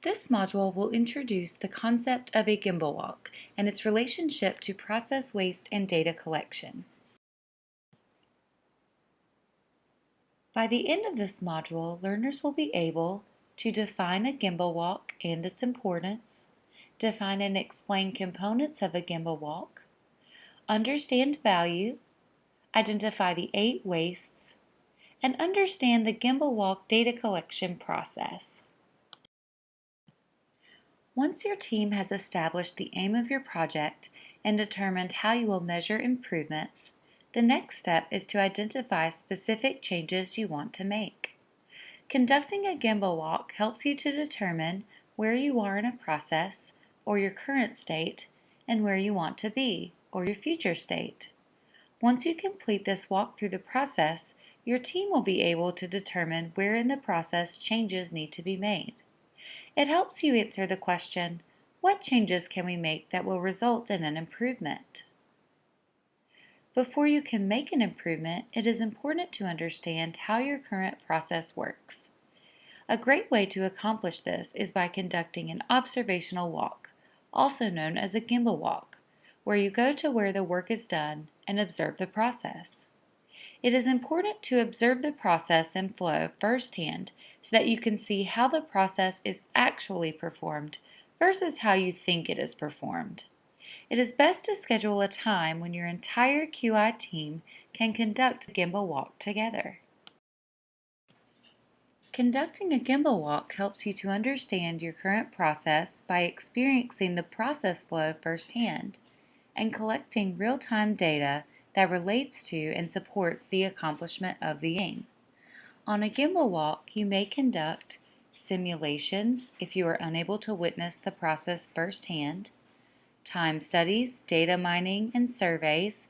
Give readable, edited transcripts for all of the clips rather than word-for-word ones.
This module will introduce the concept of a Gemba walk and its relationship to process waste and data collection. By the end of this module, learners will be able to define a Gemba walk and its importance, define and explain components of a Gemba walk, understand value, identify the 8 wastes, and understand the Gemba walk data collection process. Once your team has established the aim of your project and determined how you will measure improvements, the next step is to identify specific changes you want to make. Conducting a Gemba walk helps you to determine where you are in a process, or your current state, and where you want to be, or your future state. Once you complete this walk through the process, your team will be able to determine where in the process changes need to be made. It helps you answer the question, what changes can we make that will result in an improvement? Before you can make an improvement, it is important to understand how your current process works. A great way to accomplish this is by conducting an observational walk, also known as a Gemba walk, where you go to where the work is done and observe the process. It is important to observe the process and flow firsthand so that you can see how the process is actually performed versus how you think it is performed. It is best to schedule a time when your entire QI team can conduct a Gemba walk together. Conducting a Gemba walk helps you to understand your current process by experiencing the process flow firsthand and collecting real-time data that relates to and supports the accomplishment of the aim. On a Gemba walk, you may conduct simulations if you are unable to witness the process firsthand, time studies, data mining, and surveys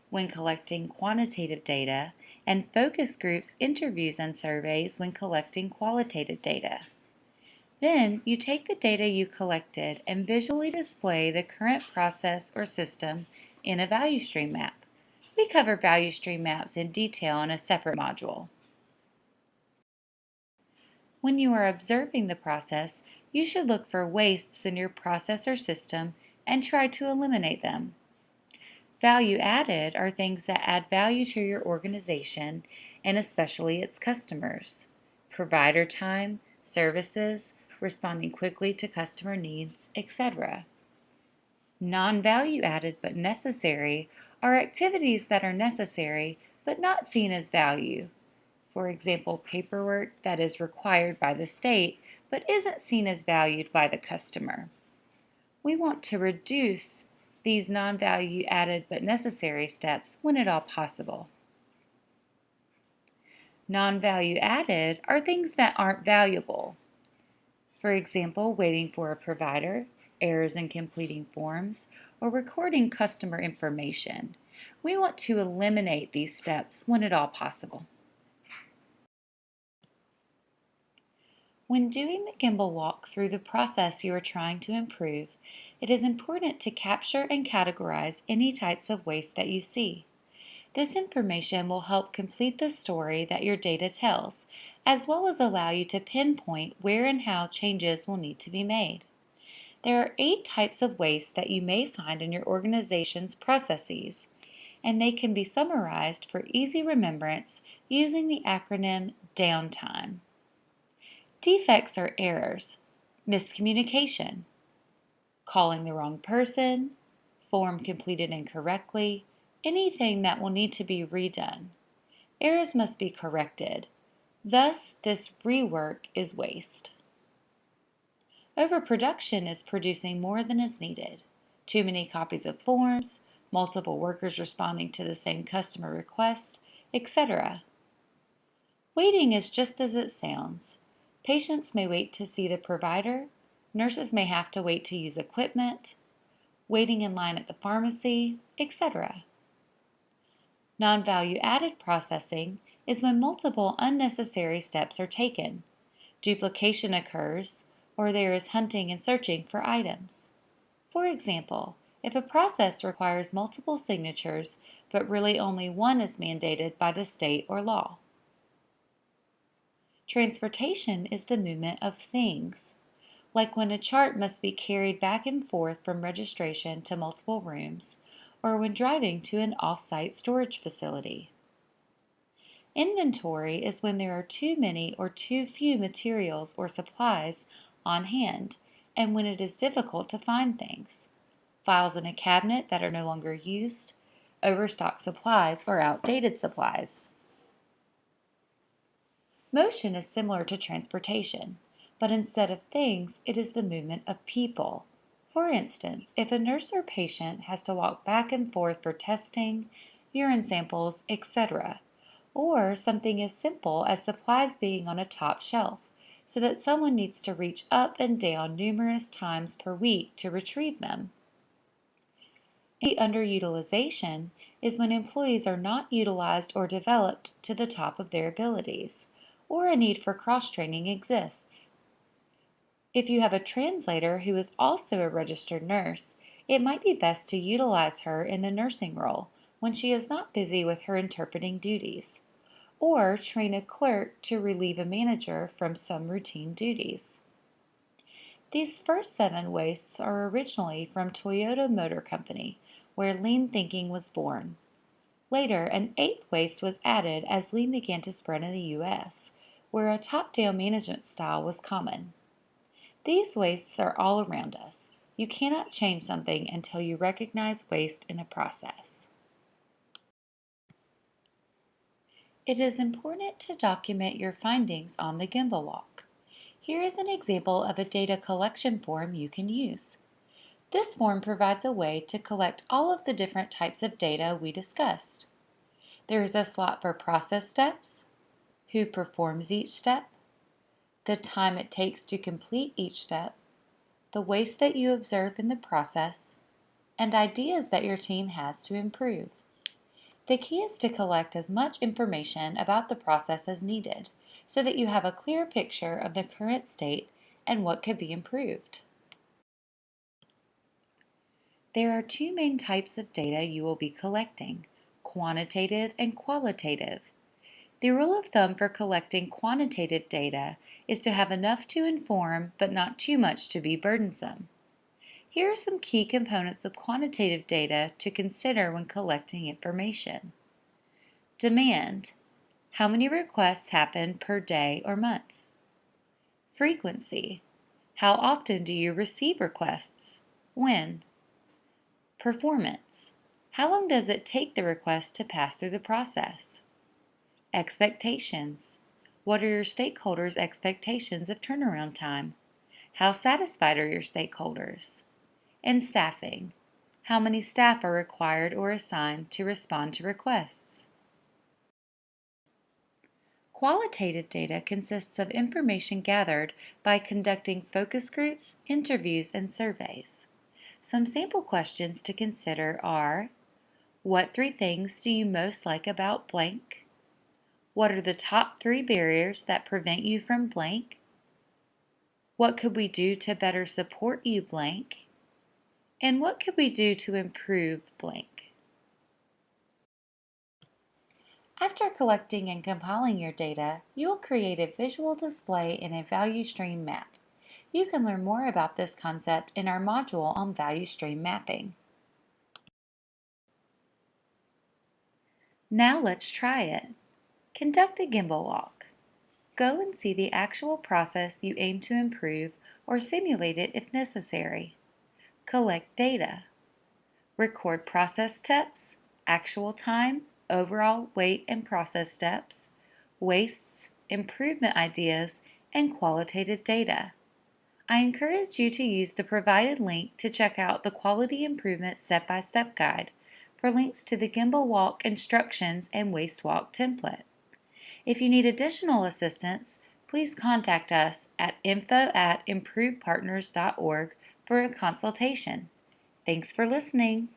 when collecting quantitative data, and focus groups, interviews, and surveys when collecting qualitative data. Then, you take the data you collected and visually display the current process or system in a value stream map. We cover value stream maps in detail in a separate module. When you are observing the process, you should look for wastes in your process or system and try to eliminate them. Value added are things that add value to your organization and especially its customers. Provider time, services, responding quickly to customer needs, etc. Non-value added but necessary are activities that are necessary but not seen as value. For example, paperwork that is required by the state but isn't seen as valued by the customer. We want to reduce these non-value added but necessary steps when at all possible. Non-value added are things that aren't valuable. For example, waiting for a provider, errors in completing forms, or recording customer information. We want to eliminate these steps when at all possible. When doing the Gemba walk through the process you are trying to improve, it is important to capture and categorize any types of waste that you see. This information will help complete the story that your data tells, as well as allow you to pinpoint where and how changes will need to be made. There are 8 types of waste that you may find in your organization's processes, and they can be summarized for easy remembrance using the acronym DOWNTIME. Defects are errors, miscommunication, calling the wrong person, form completed incorrectly, anything that will need to be redone. Errors must be corrected. Thus, this rework is waste. Overproduction is producing more than is needed. Too many copies of forms, multiple workers responding to the same customer request, etc. Waiting is just as it sounds. Patients may wait to see the provider, nurses may have to wait to use equipment, waiting in line at the pharmacy, etc. Non-value added processing is when multiple unnecessary steps are taken. Duplication occurs, or there is hunting and searching for items. For example, if a process requires multiple signatures, but really only one is mandated by the state or law. Transportation is the movement of things. like when a chart must be carried back and forth from registration to multiple rooms, or when driving to an off-site storage facility. Inventory is when there are too many or too few materials or supplies on hand, and when it is difficult to find things. Files in a cabinet that are no longer used, overstocked supplies, or outdated supplies. Motion is similar to transportation, but instead of things, it is the movement of people. For instance, if a nurse or patient has to walk back and forth for testing, urine samples, etc., or something as simple as supplies being on a top shelf, so that someone needs to reach up and down numerous times per week to retrieve them. Underutilization is when employees are not utilized or developed to the top of their abilities, or a need for cross-training exists. If you have a translator who is also a registered nurse, it might be best to utilize her in the nursing role when she is not busy with her interpreting duties, or train a clerk to relieve a manager from some routine duties. These first 7 wastes are originally from Toyota Motor Company, where lean thinking was born. Later, an 8th waste was added as lean began to spread in the U.S., where a top-down management style was common. These wastes are all around us. You cannot change something until you recognize waste in a process. It is important to document your findings on the Gemba walk. Here is an example of a data collection form you can use. This form provides a way to collect all of the different types of data we discussed. There is a slot for process steps, who performs each step, the time it takes to complete each step, the waste that you observe in the process, and ideas that your team has to improve. The key is to collect as much information about the process as needed so that you have a clear picture of the current state and what could be improved. There are 2 main types of data you will be collecting, quantitative and qualitative. The rule of thumb for collecting quantitative data is to have enough to inform but not too much to be burdensome. Here are some key components of quantitative data to consider when collecting information. Demand. How many requests happen per day or month? Frequency. How often do you receive requests? When? Performance. How long does it take the request to pass through the process? Expectations. What are your stakeholders' expectations of turnaround time? How satisfied are your stakeholders? And staffing. How many staff are required or assigned to respond to requests? Qualitative data consists of information gathered by conducting focus groups, interviews, and surveys. Some sample questions to consider are: what 3 things do you most like about blank? What are the top 3 barriers that prevent you from blank? What could we do to better support you blank? And what could we do to improve blank? After collecting and compiling your data, you will create a visual display in a value stream map. You can learn more about this concept in our module on value stream mapping. Now let's try it. Conduct a Gemba walk. Go and see the actual process you aim to improve or simulate it if necessary. Collect data. Record process steps, actual time, overall weight and process steps, wastes, improvement ideas, and qualitative data. I encourage you to use the provided link to check out the Quality Improvement Step-by-Step Guide for links to the Gemba walk instructions and waste walk template. If you need additional assistance, please contact us at info@improvepartners.org for a consultation. Thanks for listening.